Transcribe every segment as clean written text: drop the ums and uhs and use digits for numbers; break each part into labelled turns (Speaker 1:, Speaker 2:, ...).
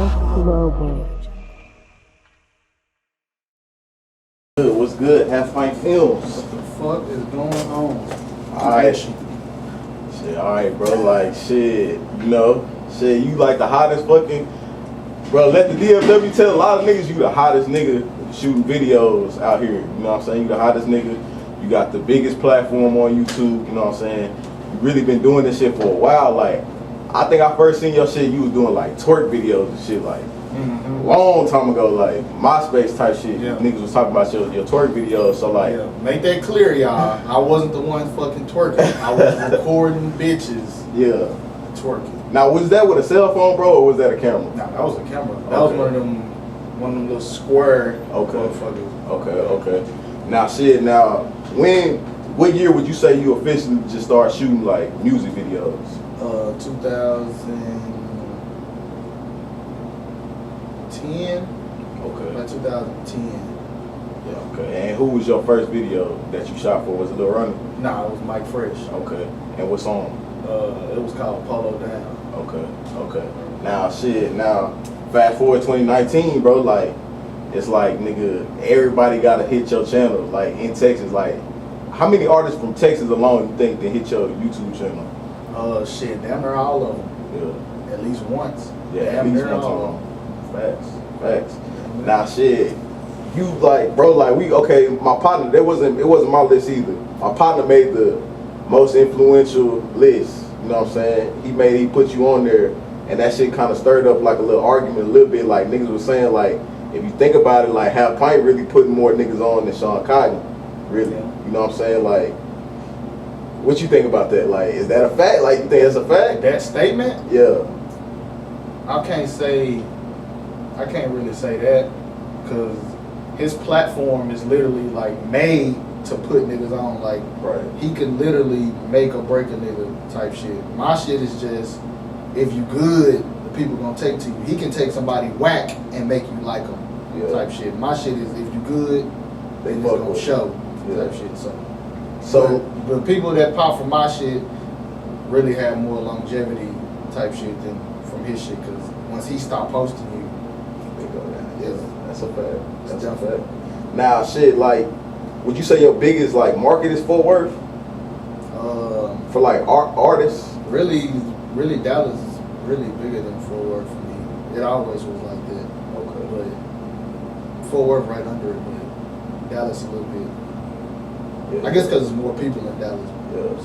Speaker 1: Global.
Speaker 2: What's good? HalfPintFilmz.
Speaker 3: What the fuck is going on?
Speaker 2: Alright. Shit, alright, bro. Like, shit, you know, shit, you like the hottest fucking. Bro, let the DFW tell a lot of niggas you the hottest nigga shooting videos out here. You know what I'm saying? You the hottest nigga. You got the biggest platform on YouTube. You know what I'm saying? You really been doing this shit for a while. Like, I think I first seen your shit, you was doing like twerk videos and shit like long time ago, like MySpace type shit.
Speaker 3: Yeah.
Speaker 2: Niggas was talking about your twerk videos. So like,
Speaker 3: Yeah, make that clear, y'all. I wasn't the one fucking twerking. I was recording bitches
Speaker 2: yeah.
Speaker 3: twerking.
Speaker 2: Now, was that with a cell phone, bro, or was that a camera?
Speaker 3: Nah, that was a camera. That was one of them little square motherfuckers.
Speaker 2: Okay. Now, shit. Now, what year would you say you officially just start shooting like music videos?
Speaker 3: 2010.
Speaker 2: Okay.
Speaker 3: Like 2010.
Speaker 2: Yeah. Okay. And who was your first video that you shot for? Was it Lil Ronnie?
Speaker 3: Nah, it was Mike Fresh.
Speaker 2: Okay. And what song?
Speaker 3: It was called Polo Down.
Speaker 2: Okay. Now, shit. Now, fast forward 2019, bro. Like, it's like, nigga, everybody gotta hit your channel. Like in Texas, like, how many artists from Texas alone you think they hit your YouTube channel?
Speaker 3: Shit, damn near all of them.
Speaker 2: Yeah.
Speaker 3: At least once.
Speaker 2: Yeah,
Speaker 3: damn
Speaker 2: at least
Speaker 3: near
Speaker 2: one
Speaker 3: all
Speaker 2: time. Facts. Now, shit, you like, bro, like my partner, it wasn't my list either. My partner made the most influential list. You know what I'm saying? He put you on there, and that shit kind of stirred up like a little argument, a little bit. Like niggas was saying, like, if you think about it, like HalfPint really putting more niggas on than Sean Cotton, really. You know what I'm saying? Like, what you think about that? Like, is that a fact? Like, you think that's a fact?
Speaker 3: That statement?
Speaker 2: Yeah.
Speaker 3: I can't really say that, because his platform is literally like made to put niggas on. Like,
Speaker 2: Right.
Speaker 3: he can literally make or break a nigga type shit. My shit is just, if you good, the people gonna take to you. He can take somebody whack and make you like him type shit. My shit is, if you good, they just gonna show type shit. So the people that pop from my shit really have more longevity type shit than from his shit, because once he stopped posting you,
Speaker 2: They go down.
Speaker 3: yeah,
Speaker 2: That's a fact. That's a
Speaker 3: definitely.
Speaker 2: fact. Now, shit, like, would you say your biggest like market is Fort Worth for like artists?
Speaker 3: Really Dallas is really bigger than Fort Worth for me. It always was like that.
Speaker 2: Okay.
Speaker 3: But Fort Worth right under it, but Dallas a little bit.
Speaker 2: Yeah.
Speaker 3: I guess because there's more people in Dallas.
Speaker 2: Yeah,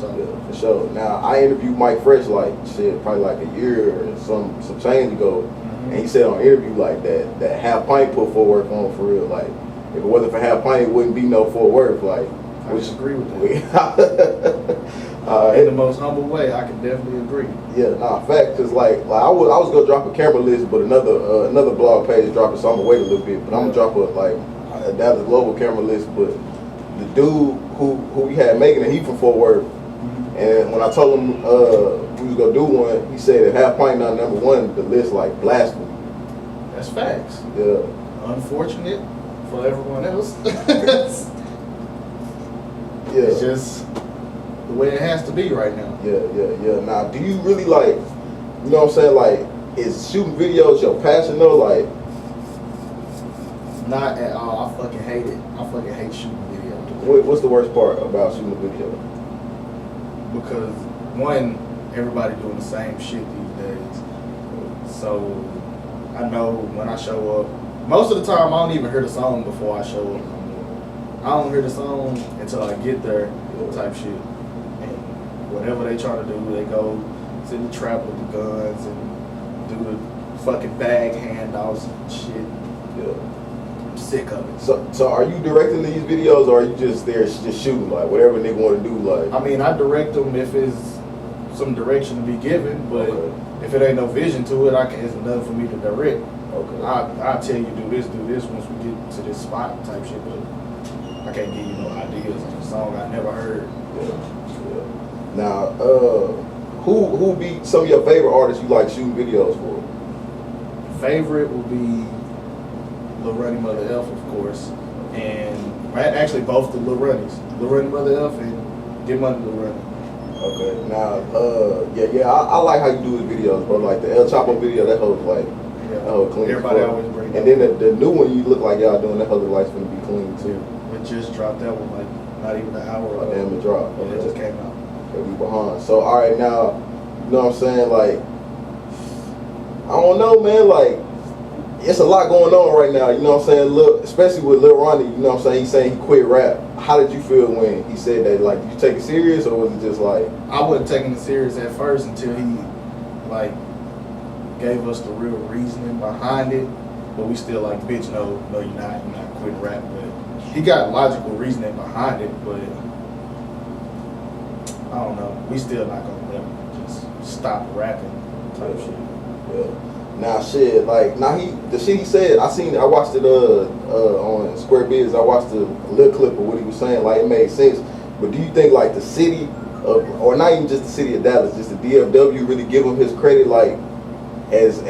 Speaker 2: for sure. Now, I interviewed Mike Fresh like shit, probably like a year or some change ago, and he said on an interview like that HalfPint put Fort Worth on for real. Like, if it wasn't for HalfPint, it wouldn't be no Fort Worth. Like,
Speaker 3: I disagree with that. In the most humble way, I can definitely agree.
Speaker 2: Yeah, nah, fact, cause like I was gonna drop a camera list, but another blog page dropped it, so I'm gonna wait a little bit. But I'm gonna drop a Dallas global camera list. But the dude who we had making it, he from Fort Worth, and when I told him we was gonna do one, he said if HalfPint not number one, the list like blasphemy.
Speaker 3: That's facts.
Speaker 2: Yeah.
Speaker 3: Unfortunate for everyone else.
Speaker 2: Yeah.
Speaker 3: It's just the way it has to be right now.
Speaker 2: Yeah. Now, do you really like, you know what I'm saying? Like, is shooting videos your passion though? Like,
Speaker 3: Not at all. I fucking hate it. I fucking hate shooting videos.
Speaker 2: what's the worst part about shooting a video?
Speaker 3: Because one, everybody doing the same shit these days. So I know when I show up, most of the time I don't even hear the song before I show up. I don't hear the song until I get there, type shit. And whatever they try to do, they go to the trap with the guns and do the fucking bag handoffs and shit.
Speaker 2: Yeah.
Speaker 3: I'm sick of it.
Speaker 2: So are you directing these videos, or are you just there just shooting, like whatever nigga want to do? Like,
Speaker 3: I mean, I direct them if it's some direction to be given, but if it ain't no vision to it, it's nothing for me to direct.
Speaker 2: Okay.
Speaker 3: I'll tell you do this once we get to this spot type shit, but I can't give you no ideas on a song I never heard.
Speaker 2: Yeah. Now, who be some of your favorite artists you like shooting videos for?
Speaker 3: Favorite will be Lil Ronnie Mother Elf, of course, and actually both the Lil Ronnies, Lil Ronnie Mother Elf and Get Money Lil Ronnie.
Speaker 2: Okay. Now, I like how you do his videos, bro. Like the El Chapo video, that whole like
Speaker 3: Yeah.
Speaker 2: Oh, clean.
Speaker 3: Everybody always bring that.
Speaker 2: And then the new one you look like y'all doing, that other light's gonna be clean too.
Speaker 3: We just dropped that one like not even an hour ago.
Speaker 2: Damn, it dropped.
Speaker 3: Yeah, it just came out.
Speaker 2: Okay, we behind. So all right now, you know what I'm saying? Like, I don't know, man. Like, it's a lot going on right now. You know what I'm saying? Look, especially with Lil Ronnie. You know what I'm saying? He's saying he quit rap. How did you feel when he said that? Like, did you take it serious, or was it just like?
Speaker 3: I wasn't taking it serious at first until he like gave us the real reasoning behind it. But we still like, bitch, no, you're not quitting rap. But he got logical reasoning behind it. But I don't know. We still not gonna let him just stop rapping type shit.
Speaker 2: Yeah. Nah, shit. Like, the shit he said. I watched it on Square Biz. I watched a little clip of what he was saying. Like, it made sense. But do you think like the city of, or not even just the city of Dallas, just the DFW really give him his credit, like as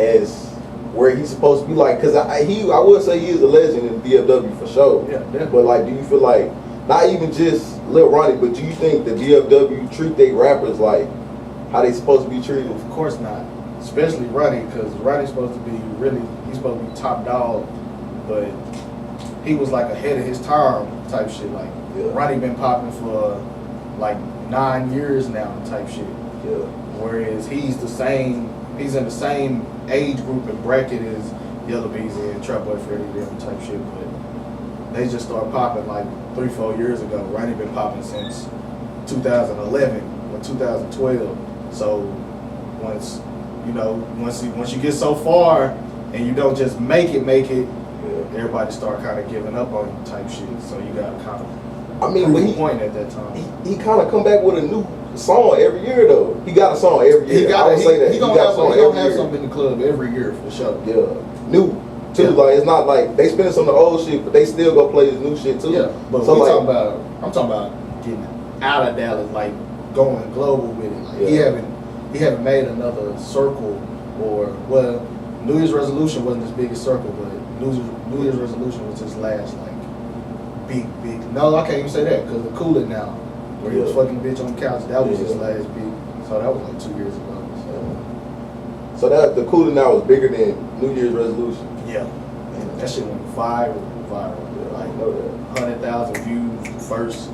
Speaker 2: where he's supposed to be? Like, cause I would say he is a legend in the DFW for sure.
Speaker 3: Yeah, definitely.
Speaker 2: But like, do you feel like not even just Lil Ronnie, but do you think the DFW treat their rappers like how they supposed to be treated?
Speaker 3: Of course not. Especially Ronnie, because Ronnie's supposed to be he's supposed to be top dog, but he was like ahead of his time type shit. Like,
Speaker 2: yeah.
Speaker 3: Ronnie been popping for like 9 years now type shit.
Speaker 2: Yeah.
Speaker 3: Whereas he's in the same age group and bracket as Yellow Beezy and Trap Boy Freddy them type shit, but they just started popping like 3-4 years ago. Ronnie been popping since 2011 or 2012. So once you get so far and you don't just make it,
Speaker 2: Yeah.
Speaker 3: everybody start kind of giving up on you type shit. So you got to kind of
Speaker 2: but
Speaker 3: point at that time.
Speaker 2: He kind of come back with a new song every year though. He got a song every year.
Speaker 3: He gonna have something in the club every year for sure.
Speaker 2: Yeah, new too.
Speaker 3: Yeah.
Speaker 2: Like, it's not like they spending some of the old shit, but they still go play his new shit too.
Speaker 3: Yeah, but
Speaker 2: so
Speaker 3: I'm talking about getting out of Dallas, like going global with it. Like, he haven't made another circle, or well, New Year's resolution wasn't his biggest circle, but New Year's resolution was his last like big. No, I can't even say that because the Cool It Now, where he was fucking bitch on the couch, that was his last big. So that was like 2 years ago.
Speaker 2: So that the Cool It Now was bigger than New Year's resolution.
Speaker 3: Yeah, that shit went viral.
Speaker 2: Yeah,
Speaker 3: Like,
Speaker 2: I know that.
Speaker 3: 100,000 views first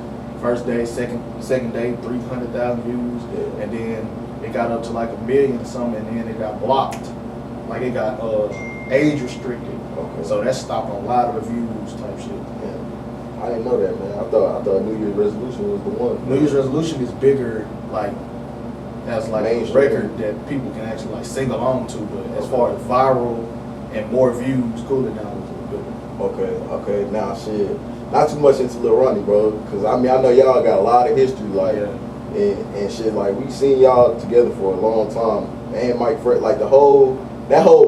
Speaker 3: day, second day 300,000 views,
Speaker 2: Yeah.
Speaker 3: and then it got up to like 1 million or something, and then it got blocked. Like, it got age restricted.
Speaker 2: Okay.
Speaker 3: So that stopped a lot of the views type shit.
Speaker 2: Yeah. I didn't know that, man. I thought New Year's resolution was the one.
Speaker 3: New Year's resolution is bigger, like as like a
Speaker 2: Mainstream.
Speaker 3: record that people can actually like sing along to. But as far as viral and more views, Cool It Down was bigger.
Speaker 2: Okay. Now, shit. Not too much into Lil Ronnie, bro. Cause I mean, I know y'all got a lot of history, like, and shit. Like, we seen y'all together for a long time. And Mike Fred, like that whole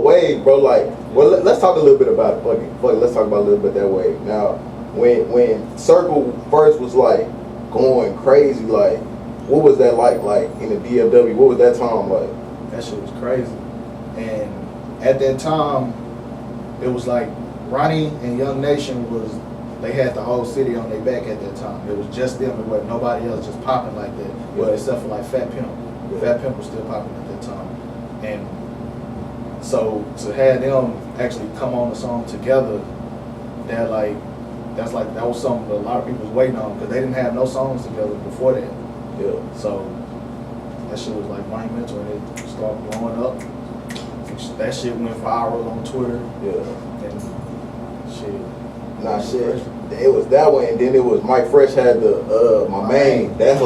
Speaker 2: wave, bro. Like, well, let's talk a little bit about it. Fuck it. Let's talk about a little bit that wave. Now, when Circle first was like going crazy, like, what was that like in the DFW? What was that time like?
Speaker 3: That shit was crazy. And at that time, it was like Ronnie and Young Nation they had the whole city on their back at that time. It was just them. It wasn't nobody else just popping like that.
Speaker 2: Yeah.
Speaker 3: Well, except for like Fat Pimp.
Speaker 2: Yeah.
Speaker 3: Fat Pimp was still popping at that time. And so to have them actually come on the song together, that was something that a lot of people was waiting on, because they didn't have no songs together before that.
Speaker 2: Yeah.
Speaker 3: So that shit was like monumental, and it started blowing up. That shit went viral on Twitter.
Speaker 2: Yeah.
Speaker 3: And shit.
Speaker 2: Nah, shit. It was that way, and then it was Mike Fresh had the my main. That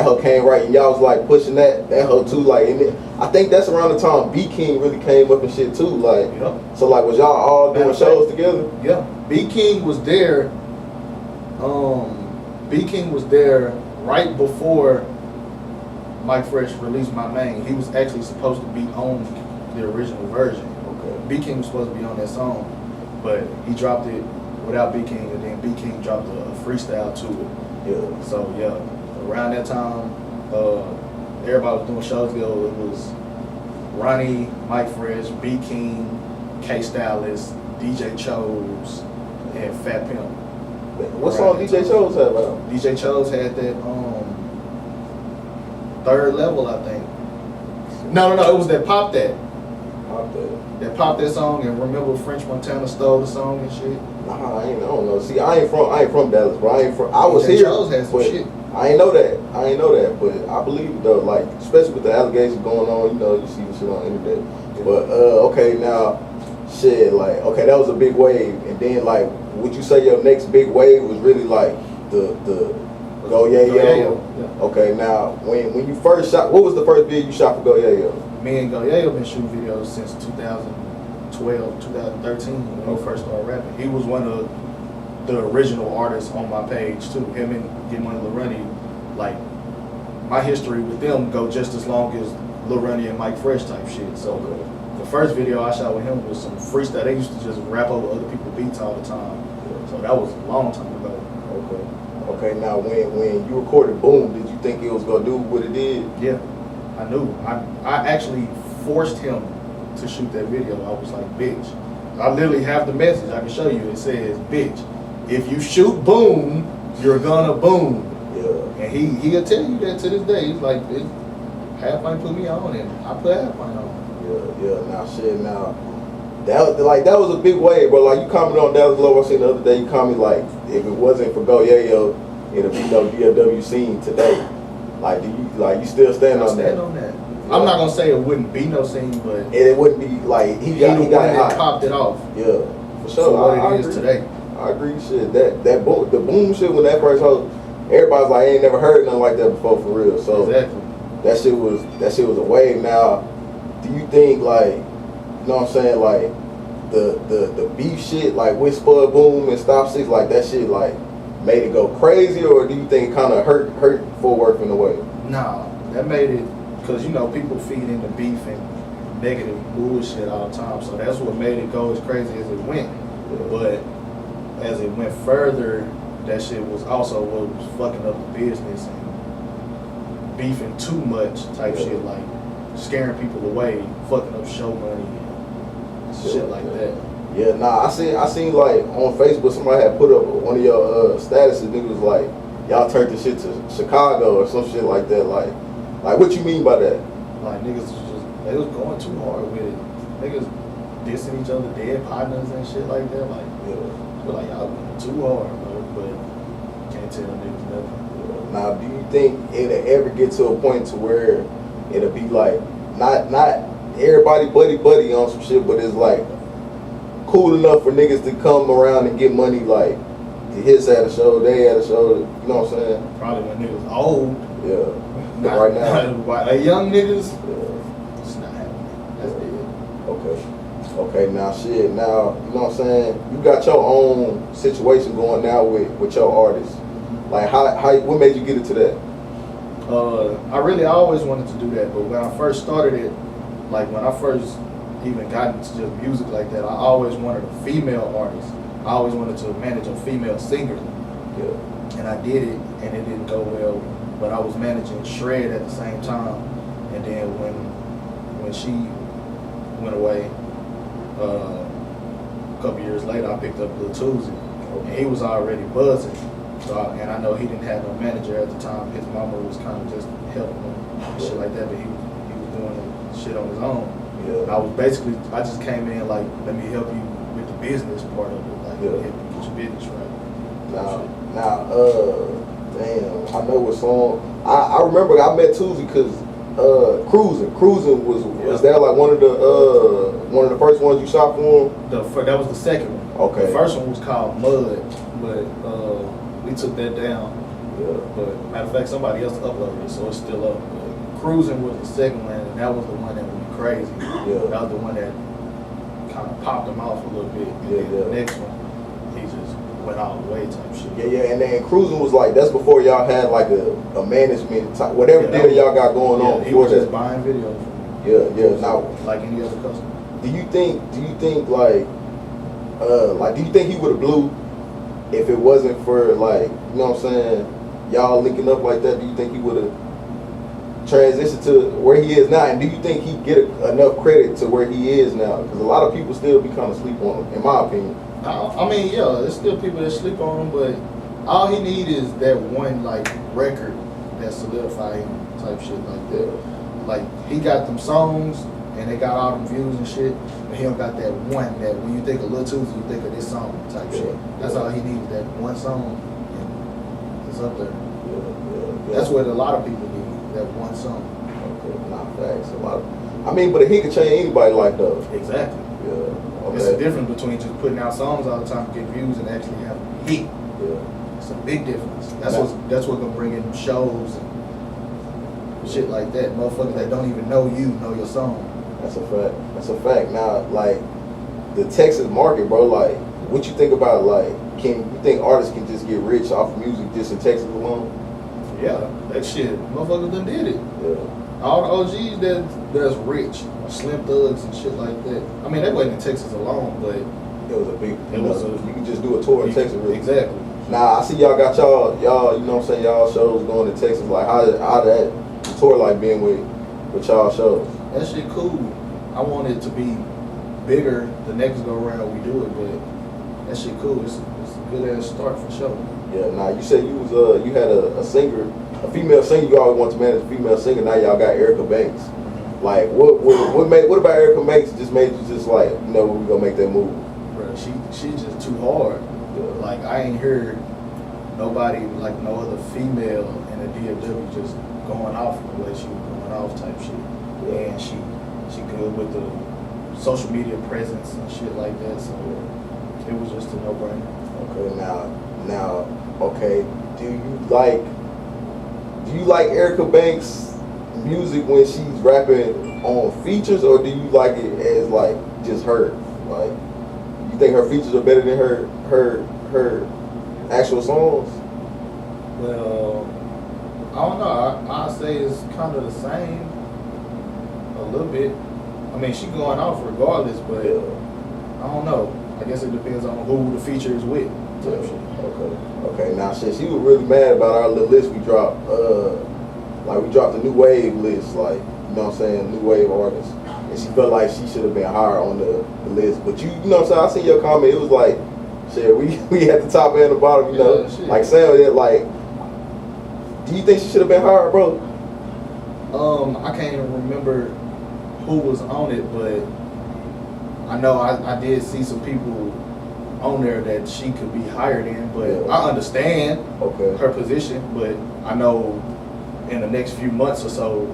Speaker 2: hoe came right, and y'all was like pushing that hoe too. Like, and I think that's around the time B King really came up and shit too. Like, so like, was y'all all doing shows together?
Speaker 3: Yeah. B King was there. B King was there right before Mike Fresh released My Main. He was actually supposed to be on the original version.
Speaker 2: Okay.
Speaker 3: B King was supposed to be on that song, but he dropped it without B King, and then B King dropped a freestyle to it.
Speaker 2: Yeah.
Speaker 3: So yeah, around that time, everybody was doing shows together. It was Ronnie, Mike Fresh, B King, K Stylist, DJ Chose, and Fat Pimp.
Speaker 2: What song DJ Chose had about?
Speaker 3: DJ Chose had that Third Level, I think. No, it was that Pop That.
Speaker 2: popped that?
Speaker 3: That popped that song, and remember French Montana stole the song and shit?
Speaker 2: Nah, I don't know. See, I ain't from Dallas, bro. I was here,
Speaker 3: Charles had some
Speaker 2: but
Speaker 3: shit.
Speaker 2: I ain't know that. But I believe it though, like, especially with the allegations going on, you know, you see the shit on the internet.
Speaker 3: Yeah.
Speaker 2: But, okay, now, shit, like, okay, that was a big wave. And then, like, would you say your next big wave was really, like, the Go Yeah Yo?
Speaker 3: Yeah.
Speaker 2: Okay, now, when you first shot, what was the first video you shot for Go Yeah Yo?
Speaker 3: Me and Go Yeah been shooting videos since 2012, 2013 when he first started rapping. He was one of the original artists on my page too. Him and Get Money Lil Runny, like my history with them go just as long as Lil Runny and Mike Fresh type shit. So the first video I shot with him was some freestyle. They used to just rap over other people's beats all the time. So that was a long time ago.
Speaker 2: Okay, now when you recorded Boom, did you think it was gonna do what it did?
Speaker 3: Yeah, I knew. I actually forced him to shoot that video. I was like, bitch. I literally have the message. I can show you. It says, bitch, if you shoot Boom, you're gonna boom.
Speaker 2: Yeah.
Speaker 3: And he'll tell you that to this day. He's like, Half-Pint put me on, and I put Half-Pint on.
Speaker 2: Yeah. Now shit. Now that was a big wave, bro. Like you commented on Dallas Globe. I seen the other day. You commented like, if it wasn't for Go Yeah Yo, it'd be no DFW scene today. Like, do you still stand on that?
Speaker 3: Yeah. I'm not gonna say it wouldn't be no scene, but
Speaker 2: it wouldn't be like he got it hot.
Speaker 3: Popped it off.
Speaker 2: Yeah, for sure.
Speaker 3: For what it is today.
Speaker 2: I agree. Shit, the boom shit when that first host, everybody's like, I ain't never heard nothing like that before for real. So
Speaker 3: exactly.
Speaker 2: that shit was a wave. Now, do you think like, you know what I'm saying, like the beef shit like with Spud Boom and Stop 6, like that shit like made it go crazy, or do you think it kind of hurt Fort Worth in a way?
Speaker 3: Nah, that made it, because you know people feed into beef and negative bullshit all the time, so that's what made it go as crazy as it went.
Speaker 2: Yeah.
Speaker 3: But as it went further, that shit was also what was fucking up the business and beefing too much type shit, like scaring people away, fucking up show money and shit like that.
Speaker 2: Yeah, nah, I seen like on Facebook somebody had put up one of your statuses. Niggas was like, y'all turned this shit to Chicago or some shit like that. Like what you mean by that?
Speaker 3: Like niggas they was going too hard with it. Niggas dissing each other, dead partners and shit like that. Like, feel like y'all going too hard, bro. But can't tell niggas nothing.
Speaker 2: Now, do you think it'll ever get to a point to where it'll be like not everybody buddy on some shit, but it's like cool enough for niggas to come around and get money, like to his at a show, they at a show, you know what I'm saying?
Speaker 3: Probably when niggas old.
Speaker 2: Yeah. But right now.
Speaker 3: Young niggas,
Speaker 2: yeah.
Speaker 3: it's not happening. That's it.
Speaker 2: Okay, now shit, now, you know what I'm saying? You got your own situation going now with your artists. Like how what made you get into that?
Speaker 3: I always wanted to do that, but when I first started it, like when I first even got into just music like that, I always wanted a female artist. I always wanted to manage a female singer.
Speaker 2: Yeah.
Speaker 3: And I did it, and it didn't go well. But I was managing Shred at the same time. And then when she went away, a couple years later, I picked up Lil Tuesday, and he was already buzzing. And I know he didn't have no manager at the time. His mama was kind of just helping him and shit like that, but he was doing shit on his own.
Speaker 2: Yeah.
Speaker 3: I just came in like, let me help you with the business part of it, like help you get your business right.
Speaker 2: Damn, I know what song. I remember I met Tuesday because Cruising was that like one of the first ones you shot for him?
Speaker 3: That was the second one.
Speaker 2: Okay.
Speaker 3: The first one was called Mud, but we took that down.
Speaker 2: Yeah.
Speaker 3: But matter of fact, somebody else uploaded it, so it's still up. But Cruising was the second one, and that was the one that went crazy.
Speaker 2: Yeah.
Speaker 3: That was the one that kind of popped him off a little bit. And then the next one, he just went all the way type shit.
Speaker 2: Yeah, and then Cruising was like, that's before y'all had like a management type, whatever deal y'all got going on
Speaker 3: he
Speaker 2: before
Speaker 3: was
Speaker 2: that.
Speaker 3: just buying videos from me.
Speaker 2: Yeah. Now,
Speaker 3: like any other customer.
Speaker 2: do you think like do you think he would have blew if it wasn't for like, you know what I'm saying, y'all linking up like that? Do you think he would have transitioned to where he is now? And do you think he get enough credit to where he is now? Because a lot of people still be kind of sleep on him, in my opinion.
Speaker 3: I mean, yeah, there's still people that sleep on him, but all he need is that one like record that solidify him type shit like that. Like he got them songs, and they got all them views and shit, but he don't got that one that when you think of Lil Tusi, you think of this song type shit. That's all he needs, that one song, and it's up there. That's what a lot of people need, that one song.
Speaker 2: Okay, nah, facts. I mean, but he could change anybody like that.
Speaker 3: Exactly.
Speaker 2: Yeah. Okay.
Speaker 3: It's the difference between just putting out songs all the time to get views and actually have a hit.
Speaker 2: Yeah.
Speaker 3: It's a big difference. That's what gonna bring in shows and shit like that. Motherfuckers that don't even know you know your song.
Speaker 2: That's a fact. That's a fact. Now, like the Texas market, bro. Like, what you think about? Like, you think artists can just get rich off of music just in Texas alone?
Speaker 3: Yeah, that shit. Motherfuckers done did it.
Speaker 2: Yeah.
Speaker 3: All the OGs that's rich, Slim Thugs and shit like that. I mean, that wasn't in Texas alone, but
Speaker 2: it was a big.
Speaker 3: You
Speaker 2: can just do a tour in Texas, really.
Speaker 3: Exactly.
Speaker 2: Now I see y'all got y'all, you know what I'm saying, y'all shows going to Texas. Like, how that tour like being with y'all shows?
Speaker 3: That shit cool. I want it to be bigger the next go around we do it, but that shit cool. It's a good ass start for sure.
Speaker 2: Yeah. Now you said you was you had a singer, a female singer. You always want to manage a female singer. Now y'all got Erica Banks.
Speaker 3: Mm-hmm. Like,
Speaker 2: what about Erica Banks just made you just like, you know, we gonna make that move?
Speaker 3: Bro, she's just too hard. Yeah. Like, I ain't heard nobody, like no other female in the DFW just going off the way she was going off type shit. Yeah. And she good with the social media presence and shit like that. So it was just a no-brainer.
Speaker 2: Okay, now, okay. Do you like Erica Banks' music when she's rapping on features, or do you like it as like just her? Like, you think her features are better than her actual songs?
Speaker 3: Well, I don't know. I'd say it's kind of the same, a little bit. I mean, she going off regardless, but I don't know. I guess it depends on who the feature is with.
Speaker 2: Okay. Now, shit, she was really mad about our little list we dropped. Like, we dropped a new wave list, like, you know what I'm saying, new wave artists. And she felt like she should have been higher on the list. But you know what I'm saying, I seen your comment, it was like, shit, we at the top and the bottom, you know.
Speaker 3: Shit.
Speaker 2: Like, Sam, like, do you think she should have been higher, bro?
Speaker 3: I can't even remember who was on it, but I know I did see some people on there that she could be higher than, but I understand her position, but I know in the next few months or so,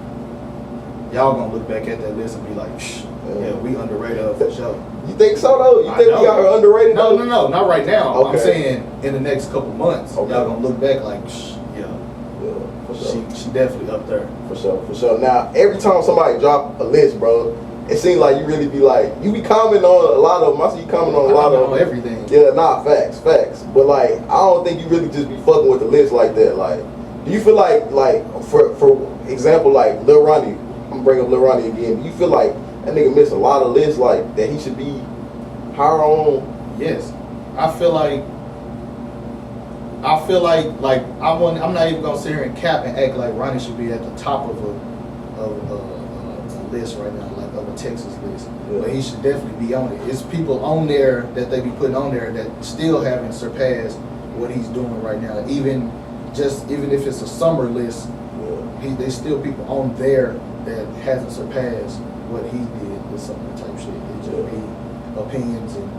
Speaker 3: y'all gonna look back at that list and be like, yeah, we underrated her for sure.
Speaker 2: You think so though? You think we got her underrated?
Speaker 3: No, not right now. I'm saying in the next couple months, y'all gonna look back like,
Speaker 2: for sure.
Speaker 3: She definitely up there.
Speaker 2: For sure. Now, every time somebody drop a list, bro, it seems like you really be like, you be commenting on a lot of them. I see you commenting on a lot of them.
Speaker 3: Everything.
Speaker 2: Yeah, nah, facts. But like, I don't think you really just be fucking with the list like that. Like, do you feel like for example, like Lil Ronnie, I'm gonna bring up Lil Ronnie again. Do you feel like that nigga missed a lot of lists like that he should be higher on?
Speaker 3: Yes. I feel like I'm not even gonna sit here and cap and act like Ronnie should be at the top of a list right now, like of a Texas list. Yeah. But he should definitely be on it. It's people on there that they be putting on there that still haven't surpassed what he's doing right now. Even if it's a summer list, there's still people on there that hasn't surpassed what he did this summer type shit. It just be opinions and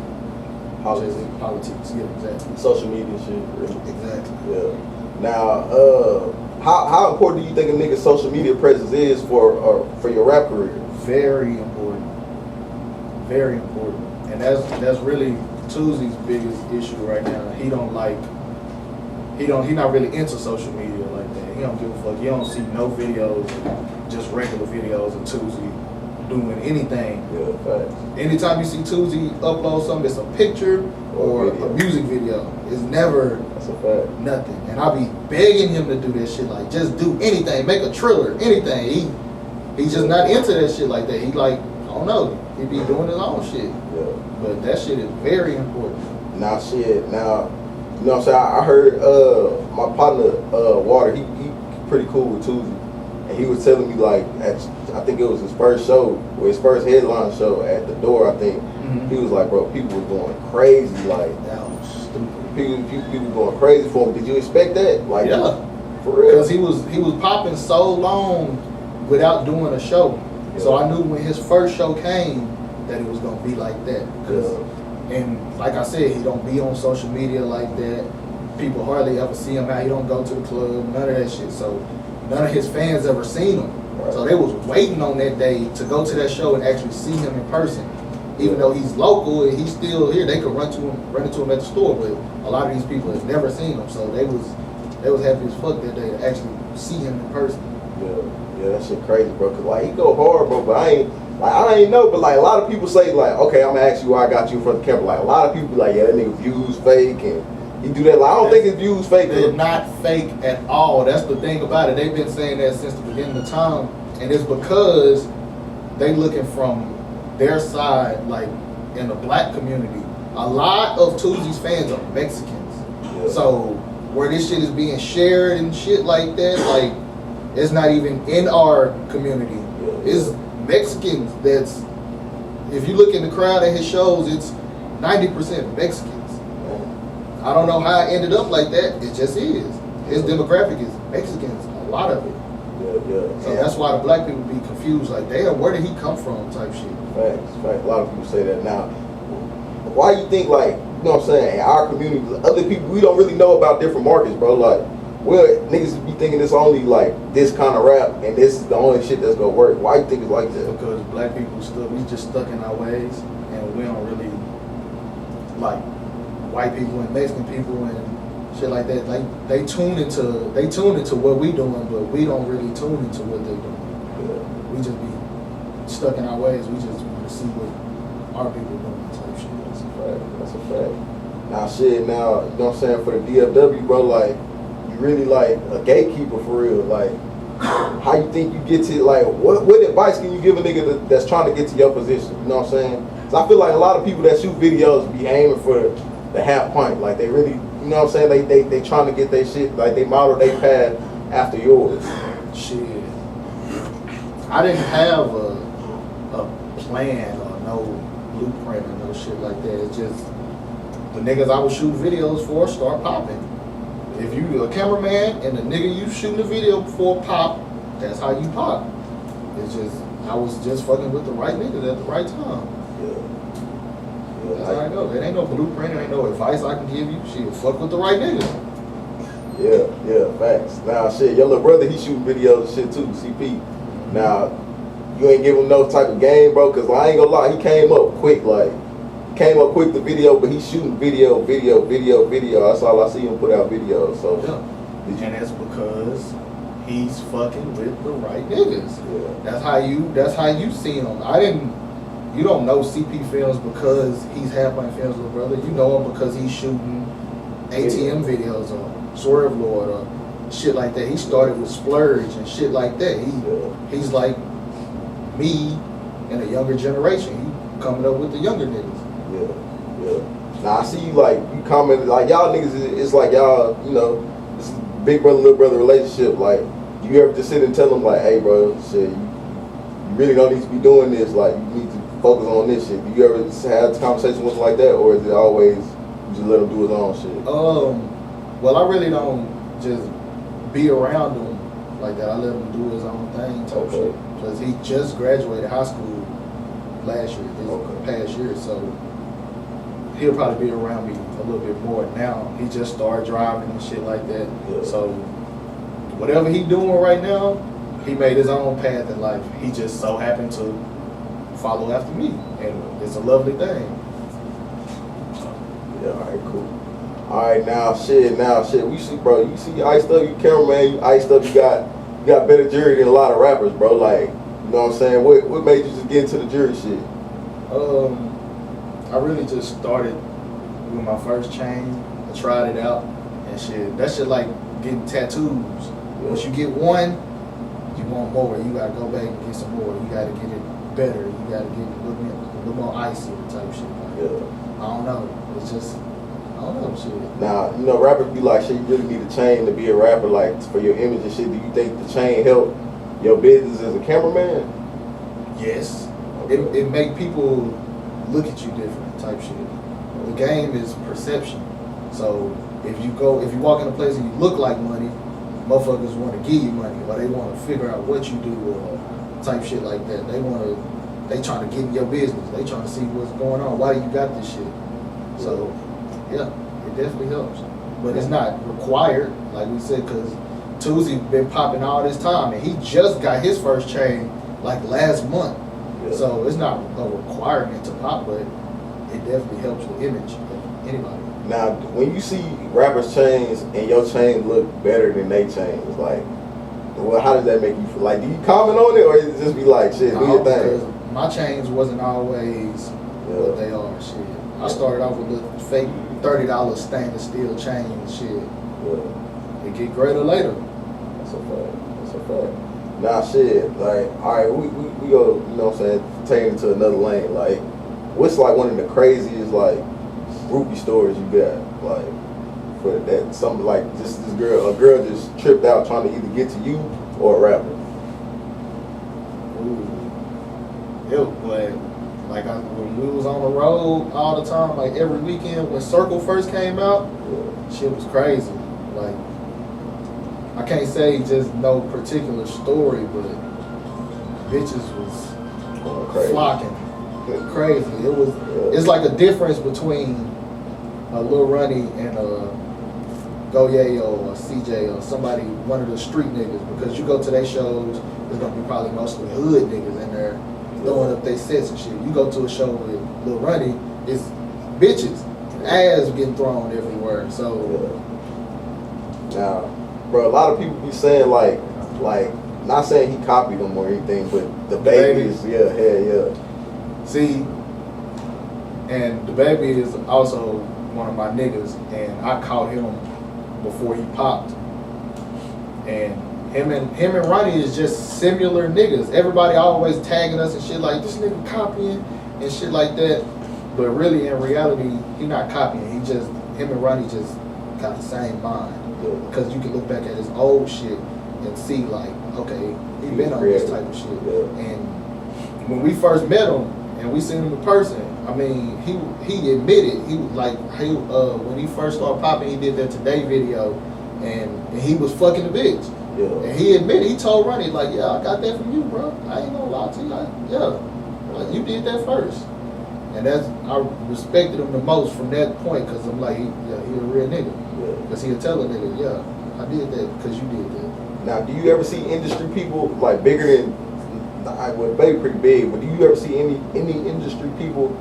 Speaker 3: politics. Yeah, exactly.
Speaker 2: Social media shit. Really.
Speaker 3: Exactly.
Speaker 2: Yeah. Now, how important do you think a nigga's social media presence is for your rap career?
Speaker 3: Very important. Very important. And that's really Tuzi's biggest issue right now. He not really into social media like that. He don't give a fuck. You don't see no videos, just regular videos of Tuzi doing anything.
Speaker 2: Yeah, facts.
Speaker 3: Anytime you see Tuzi upload something, it's a picture or a music video. It's never nothing. And I be begging him to do that shit. Like, just do anything, make a trailer, anything. He's just not into that shit like that. He like, I don't know, he be doing his own shit. Yeah. But that shit is very important.
Speaker 2: Now, you know what I'm saying? I heard my partner Water. He pretty cool with Tuzi. And he was telling me, like, I think it was his first show, or his first headline show at the Door, I think. Mm-hmm. He was like, bro, people were going crazy. Like, that was stupid. People going crazy for him. Did you expect that? Like,
Speaker 3: yeah.
Speaker 2: For real?
Speaker 3: Because he was popping so long without doing a show. So I knew when his first show came that it was gonna be like that. And like I said, he don't be on social media like that. People hardly ever see him out. He don't go to the club, none of that shit. So none of his fans ever seen him. Right. So they was waiting on that day to go to that show and actually see him in person. Even though he's local and he's still here, they could run into him at the store. But a lot of these people have never seen him, so they was happy as fuck that day to actually see him in person.
Speaker 2: Yeah, that shit crazy, bro. Cause like he go hard, bro. But I ain't know. But like a lot of people say, like, okay, I'm gonna ask you why I got you in front of the camera. Like a lot of people be like, yeah, that nigga views fake and he do that. Like I don't think his views fake.
Speaker 3: They're not fake at all. That's the thing about it. They've been saying that since the beginning of time, and it's because they looking from their side, like in the black community. A lot of Tuesday's fans are Mexicans. Yeah. So where this shit is being shared and shit like that, like it's not even in our community. It's Mexicans that's, if you look in the crowd at his shows, it's 90% Mexicans. I don't know how it ended up like that. It just is. His demographic is Mexicans, a lot of it. So that's why the black people be confused, like, damn, where did he come from type shit.
Speaker 2: Facts. A lot of people say that now. Why you think, like, you know what I'm saying, in our community, other people, we don't really know about different markets, bro. Like, well, niggas be thinking it's only like this kind of rap and this is the only shit that's gonna work. Why you think it's like that?
Speaker 3: Because black people we just stuck in our ways and we don't really like white people and Mexican people and shit like that. Like they tune into what we doing, but we don't really tune into what they doing. Yeah. We just be stuck in our ways. We just want to see what our people doing type shit.
Speaker 2: That's a fact. Now shit, now, you know what I'm saying, for the DFW, bro, like, you really like a gatekeeper for real. Like, how you think you get to, like, what advice can you give a nigga that's trying to get to your position? You know what I'm saying? So I feel like a lot of people that shoot videos be aiming for the half pint. Like, they really, you know what I'm saying, they trying to get their shit, like, they model their path after yours.
Speaker 3: Shit. I didn't have a plan or no blueprint or no shit like that. It's just the niggas I was shooting videos for start popping. If you a cameraman and the nigga you shooting the video for pop, that's how you pop. It's just, I was just fucking with the right niggas at the right time. That's how I go. There ain't no blueprint, there ain't no advice I can give you. Shit, fuck with the right niggas.
Speaker 2: Yeah, facts. Now shit, your little brother, he shooting videos and shit too, CP. Now, you ain't give him no type of game, bro, cause I ain't gonna lie, he came up quick, the video, but he's shooting video. That's all I see him put out videos. So
Speaker 3: and that's because he's fucking with the right niggas.
Speaker 2: Yeah.
Speaker 3: That's how you see him. You don't know HalfPintFilmz because he's HalfPintFilmz little brother. You know him because he's shooting ATM videos or Swerve Lord or shit like that. He started with Splurge and shit like that. He's like me in a younger generation. He coming up with the younger niggas.
Speaker 2: Yeah. Now I see you like, you commented like y'all niggas, it's like y'all, you know, this is big brother, little brother relationship. Like, you ever just sit and tell them like, hey bro, shit, you really don't need to be doing this, like you need to focus on this shit. Do you ever have conversations with them like that, or is it always you just let him do his own shit?
Speaker 3: Well, I really don't just be around him like that. I let him do his own thing type shit. Because he just graduated high school last year, this past year, so he'll probably be around me a little bit more now. He just started driving and shit like that. Yeah. So whatever he doing right now, he made his own path in life. He just so happened to follow after me, and it's a lovely thing.
Speaker 2: Yeah, alright, cool. Alright, now shit, we see, bro, you see iced up, you cameraman, you iced up, you got better jury than a lot of rappers, bro. Like, you know what I'm saying? What made you just get into the jury shit?
Speaker 3: I really just started with my first chain. I tried it out and shit. That shit like getting tattoos. Yeah. Once you get one, you want more. You gotta go back and get some more. You gotta get it better. You gotta get it a little more icy type shit.
Speaker 2: Yeah.
Speaker 3: I don't know. It's just, I don't know shit.
Speaker 2: Now, you know, rappers be like, shit, you really need a chain to be a rapper, like for your image and shit. Do you think the chain help your business as a cameraman?
Speaker 3: Yes. Okay. It make people look at you different type shit. The game is perception. So if you walk in a place and you look like money, motherfuckers want to give you money, or they want to figure out what you do, or type shit like that. They trying to get in your business. They trying to see what's going on. Why you got this shit? So, yeah, it definitely helps. But it's not required, like we said, because Tuesday been popping all this time, and he just got his first chain like last month. Yeah. So it's not a requirement to pop, but it definitely helps the image of anybody.
Speaker 2: Now, when you see rappers' chains and your chain look better than they chains, like, well, how does that make you feel? Like, do you comment on it, or is it just be like, shit, do your thing?
Speaker 3: My chains wasn't always what they are, shit. I started off with the fake $30 stainless steel chain and shit. Yeah. It get greater later.
Speaker 2: That's a fact. That's a fact. Nah, shit, like, all right, we go, you know what I'm saying, take it into another lane. Like, what's like one of the craziest, like, groupie stories you got? Like, for that, something like just a girl just tripped out trying to either get to you or a rapper.
Speaker 3: Ooh. Like when we was on the road all the time, like every weekend when Circle first came out, shit was crazy. Like, I can't say just no particular story, but bitches was flocking. Crazy. It was. It's like a difference between a Lil Runny and a Goyayo or CJ or somebody, one of the street niggas, because you go to their shows, there's gonna be probably mostly hood niggas in there throwing up their sets and shit. You go to a show with Lil Runny, it's bitches, ass getting thrown everywhere. So
Speaker 2: now, bro, a lot of people be saying like, not saying he copied them or anything, but the baby is, yeah.
Speaker 3: See, and the baby is also one of my niggas, and I caught him before he popped. And him and Ronnie is just similar niggas. Everybody always tagging us and shit like, this nigga copying and shit like that. But really, in reality, he not copying. Him and Ronnie just got the same mind. Because you can look back at his old shit and see like, okay, he been on this type of shit. And when we first met him and we seen him in person, I mean, he admitted, he was like, when he first started popping, he did that Today video, and he was fucking a bitch. Yeah. And he admitted, he told Ronnie, like, yeah, I got that from you, bro. I ain't gonna lie to you. Like, you did that first. And I respected him the most from that point, because I'm like, he a real nigga. Because he'll tell a nigga, yeah, I did that because you did that.
Speaker 2: Now, do you ever see industry people, like, bigger than, well, baby pretty big, but do you ever see any industry people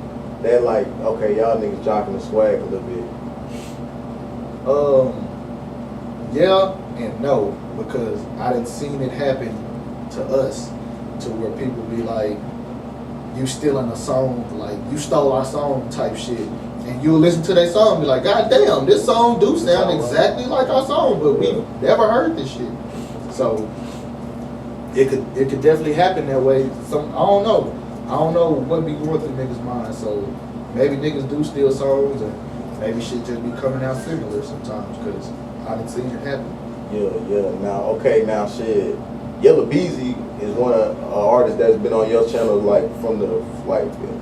Speaker 2: that like, okay, y'all niggas jocking the swag a little bit?
Speaker 3: Yeah and no, because I done seen it happen to us, to where people be like, you stealing a song, like you stole our song type shit, and you'll listen to their song and be like, God damn, this song do sound exactly like our song, but we never heard this shit. So it could definitely happen that way. I don't know what be going through niggas' minds. So maybe niggas do steal songs, and maybe shit just be coming out similar sometimes, because I done seen it happen.
Speaker 2: Yeah. Now shit, Yella Beezy is one of artists that's been on your channel like from the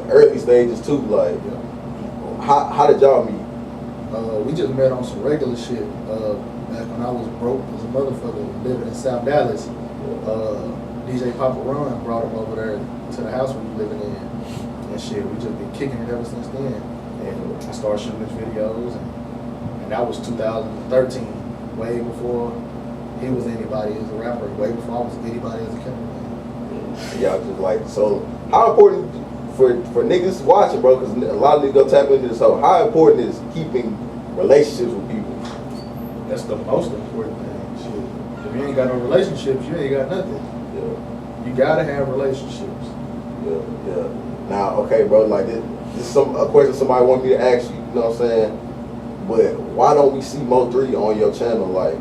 Speaker 2: early stages too. Like, how did y'all meet?
Speaker 3: We just met on some regular shit. Back when I was broke as a motherfucker living in South Dallas. DJ Papa Ron brought him over there to the house we were living in, and shit, we just been kicking it ever since then. And I started shooting his videos, and that was 2013, way before he was anybody as a rapper, way before I was anybody as a cameraman.
Speaker 2: Y'all just like, so how important for niggas watching, bro, because a lot of niggas go tap into this, so how important is keeping relationships with people?
Speaker 3: That's the most important thing. Shit. If you ain't got no relationships, you ain't got nothing. Yeah. You gotta have relationships.
Speaker 2: Yeah. Now, okay, bro, like this is a question somebody wanted me to ask you, you know what I'm saying? But why don't we see Mo3 on your channel like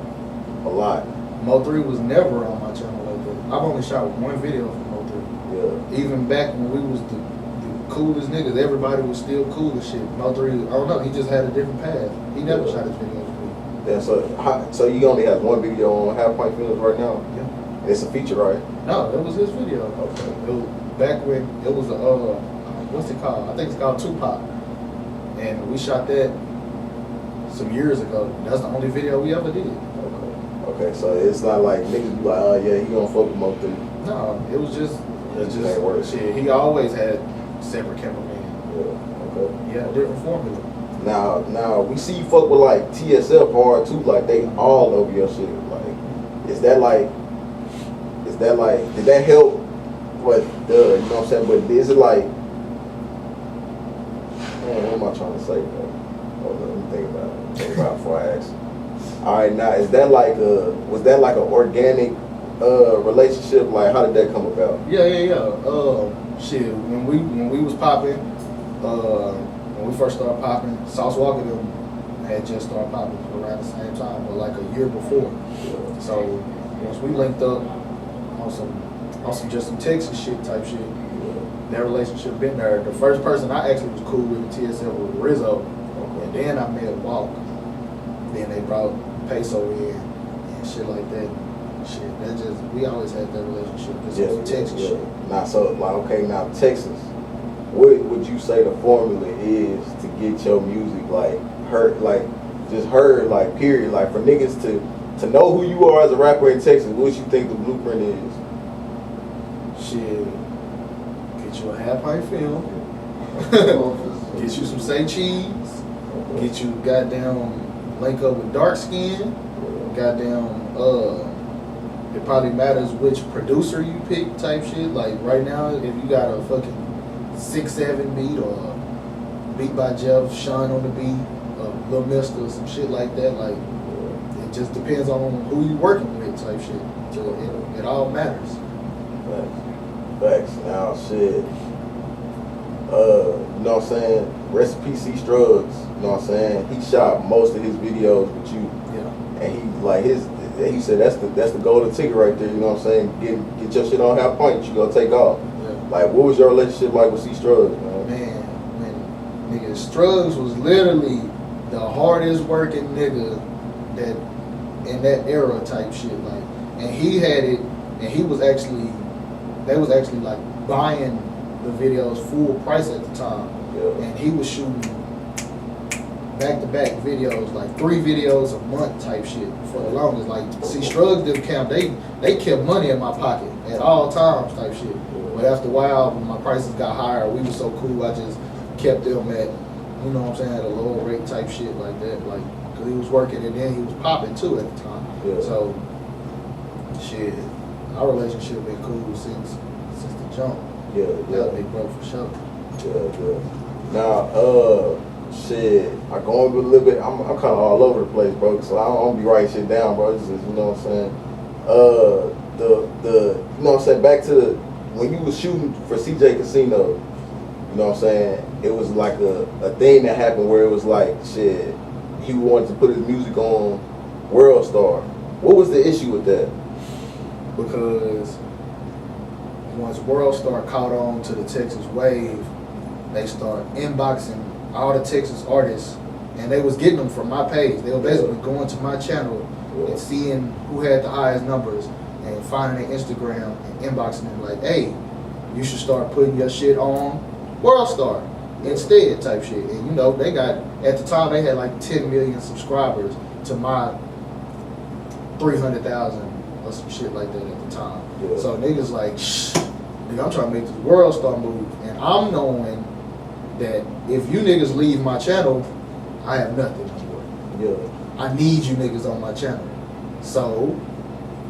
Speaker 2: a lot?
Speaker 3: Mo3 was never on my channel like that. I've only shot one video for Mo3. Yeah. Even back when we was the coolest niggas, everybody was still cool as shit. Mo3, I don't know, he just had a different path. He never shot his videos for me.
Speaker 2: Yeah, so you only have one video on HalfPintFilmz right now?
Speaker 3: Yeah.
Speaker 2: It's a feature, right?
Speaker 3: No, it was his video. Okay. It was back when it was what's it called? I think it's called Tupac. And we shot that some years ago. That's the only video we ever did.
Speaker 2: Okay, so it's not like niggas be like, oh yeah, he gonna fuck with Mo3.
Speaker 3: No, it was just That's
Speaker 2: It
Speaker 3: just
Speaker 2: ain't work.
Speaker 3: shit. He always had separate cameramen.
Speaker 2: Yeah, okay.
Speaker 3: He had a different formula.
Speaker 2: Now we see you fuck with like TSF hard too, like they all over your shit. Like, is that like, did that help? What the, you know what I'm saying? But is it like, man, what am I trying to say, bro? Hold on, let me think about it before I ask. All right, now was that like an organic relationship? Like, how did that come about?
Speaker 3: Yeah. Shit. When we was popping, when we first started popping, Sauce Walker them had just started popping around the same time, but like a year before. So once we linked up on some just some Texas shit type shit, that relationship been there. The first person I actually was cool with in TSL was Rizzo, and then I met Walk. Then they brought Peso in and shit like that. Shit, that just, we always had that relationship. Just some Texas shit.
Speaker 2: Now, so like, okay, now Texas. What would you say the formula is to get your music heard, like period, like for niggas to know who you are as a rapper in Texas? What you think the blueprint is?
Speaker 3: Shit, get you a half-pint film, get you some say cheese, get you goddamn link up with dark skin, goddamn it probably matters which producer you pick type shit. Like right now, if you got a fucking 6-7 beat or a beat by Jeff, Sean on the beat, Lil Mister, some shit like that, like it just depends on who you working with type shit. So it all matters.
Speaker 2: Facts. Now, shit. You know what I'm saying? Recipe C Strugs. You know what I'm saying? He shot most of his videos with you.
Speaker 3: Yeah.
Speaker 2: And he said that's the golden ticket right there. You know what I'm saying? Get your shit on half point. You gonna take off.
Speaker 3: Yeah.
Speaker 2: Like, what was your relationship like with C Strugs, man?
Speaker 3: Man, nigga, Strugs was literally the hardest working nigga that in that era type shit. Like, and he had it, and they was actually like buying the videos full price at the time.
Speaker 2: Yeah.
Speaker 3: And he was shooting back-to-back videos, like 3 videos a month type shit for the longest. Like, see, Strugs didn't count. They kept money in my pocket at all times type shit. But after a while, when my prices got higher, we were so cool, I just kept them at, you know what I'm saying, at a lower rate type shit like that. Like, because he was working and then he was popping too at the time.
Speaker 2: Yeah.
Speaker 3: So, shit, our relationship been cool since the jump.
Speaker 2: Yeah.
Speaker 3: That big bro for sure.
Speaker 2: Yeah. Now, shit, I go over a little bit. I'm kind of all over the place, bro. So I don't be writing shit down, bro. It's just, you know what I'm saying. You know what I'm saying. Back to when you was shooting for CJ Casino. You know what I'm saying. It was like a thing that happened where it was like, shit, he wanted to put his music on World Star. What was the issue with that?
Speaker 3: Because once World Star caught on to the Texas wave, they started inboxing all the Texas artists, and they was getting them from my page. They were basically going to my channel and seeing who had the highest numbers and finding their Instagram and inboxing them like, hey, you should start putting your shit on World Star instead type shit. And you know, they got, at the time they had like 10 million subscribers to my 300,000 or some shit like that at the time.
Speaker 2: Yeah. So
Speaker 3: niggas like, shh, nigga, I'm trying to make this World Star move, and I'm knowing that if you niggas leave my channel, I have nothing anymore.
Speaker 2: Yeah.
Speaker 3: I need you niggas on my channel. So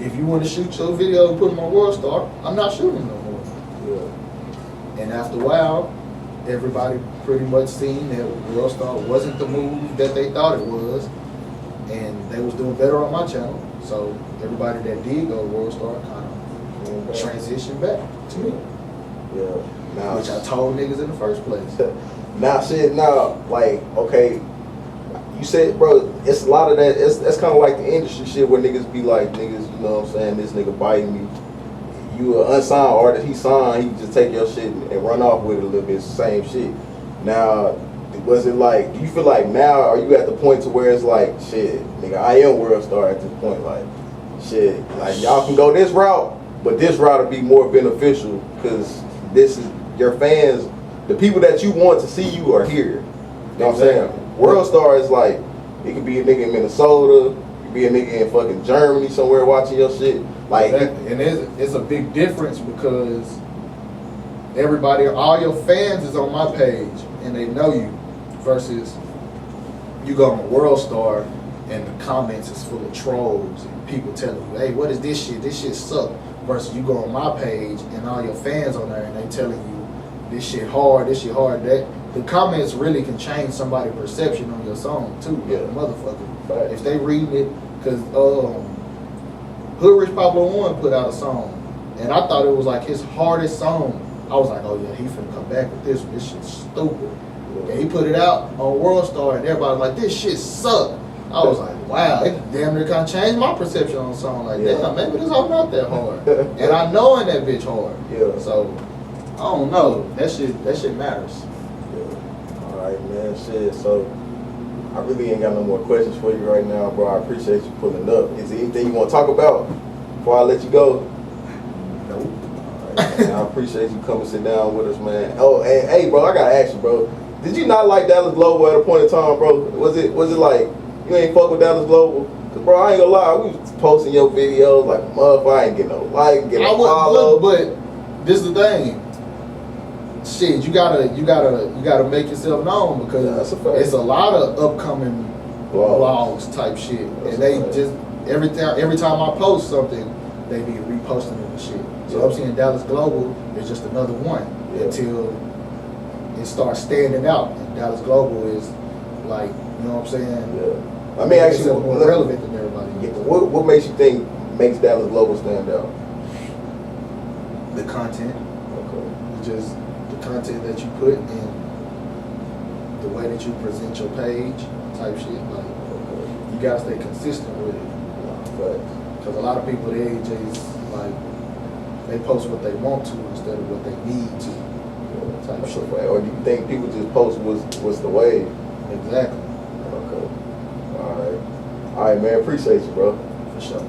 Speaker 3: if you want to shoot your video and put them on World Star, I'm not shooting no more.
Speaker 2: Yeah.
Speaker 3: And after a while, everybody pretty much seen that World Star wasn't the move that they thought it was, and they was doing better on my channel. So everybody that did go to World Star kind of transitioned back to me.
Speaker 2: Yeah. Now,
Speaker 3: which I told niggas in the first place.
Speaker 2: Now, shit, now, like, okay, you said, bro, it's a lot of that, that's kind of like the industry shit where niggas be like, niggas, you know what I'm saying, this nigga biting me. You an unsigned artist, he signed, he just take your shit and run off with it a little bit, it's the same shit. Now, was it like, do you feel like now, are you at the point to where it's like, shit, nigga, I am World Star at this point, like, shit, like, y'all can go this route, but this route will be more beneficial, because this is, your fans, the people that you want to see you are here. You know what I'm saying? World Star is like, it could be a nigga in Minnesota, it could be a nigga in fucking Germany somewhere watching your shit. Like,
Speaker 3: and it's a big difference because everybody, all your fans is on my page and they know you, versus you go on World Star and the comments is full of trolls and people telling you, hey, what is this shit? This shit suck. Versus you go on my page and all your fans on there and they telling you this shit hard, this shit hard. That the comments really can change somebody's perception on your song too,
Speaker 2: Yeah.
Speaker 3: motherfucker.
Speaker 2: Right.
Speaker 3: If they reading it, cause Hood Rich Pablo One put out a song, and I thought it was like his hardest song. I was like, oh yeah, he finna come back with this one. This shit's stupid. And he put it out on World Star, and everybody was like, this shit suck. I was like, wow, it damn near kind of changed my perception on a song. Like, damn, maybe this song not that hard. And I knowing that bitch hard.
Speaker 2: Yeah.
Speaker 3: So I don't know. That shit matters.
Speaker 2: Yeah. All right, man. Shit. So I really ain't got no more questions for you right now, bro. I appreciate you pulling up. Is there anything you want to talk about before I let you go?
Speaker 3: Nope.
Speaker 2: All right, man. I appreciate you coming sit down with us, man. Oh, and hey, bro, I gotta ask you, bro. Did you not like Dallas Global at a point in time, bro? Was it like you ain't fuck with Dallas Global? Cause bro, I ain't gonna lie, we was posting your videos like motherfucker. I ain't getting no like, get no follow.
Speaker 3: But this is the thing. Shit, you gotta make yourself known, because
Speaker 2: that's a fact.
Speaker 3: it's a lot of upcoming blogs type shit,
Speaker 2: That's
Speaker 3: and they
Speaker 2: a fact.
Speaker 3: just every time I post something, they be reposting it and shit. So
Speaker 2: Yeah.
Speaker 3: I'm seeing Dallas Global is just another one until it starts standing out. And Dallas Global is like, you know what I'm saying?
Speaker 2: Yeah. I mean, actually,
Speaker 3: more relevant than everybody.
Speaker 2: Yeah, what makes you think makes Dallas Global stand out?
Speaker 3: The content.
Speaker 2: Okay.
Speaker 3: It's just the content that you put in, the way that you present your page, type shit. Like, you gotta stay consistent with it. Because a lot of people, they just like, they post what they want to instead of what they need to. Type shit.
Speaker 2: Or do you think people just post what's the wave?
Speaker 3: Exactly.
Speaker 2: Okay. All right, man. Appreciate you, bro.
Speaker 3: For sure.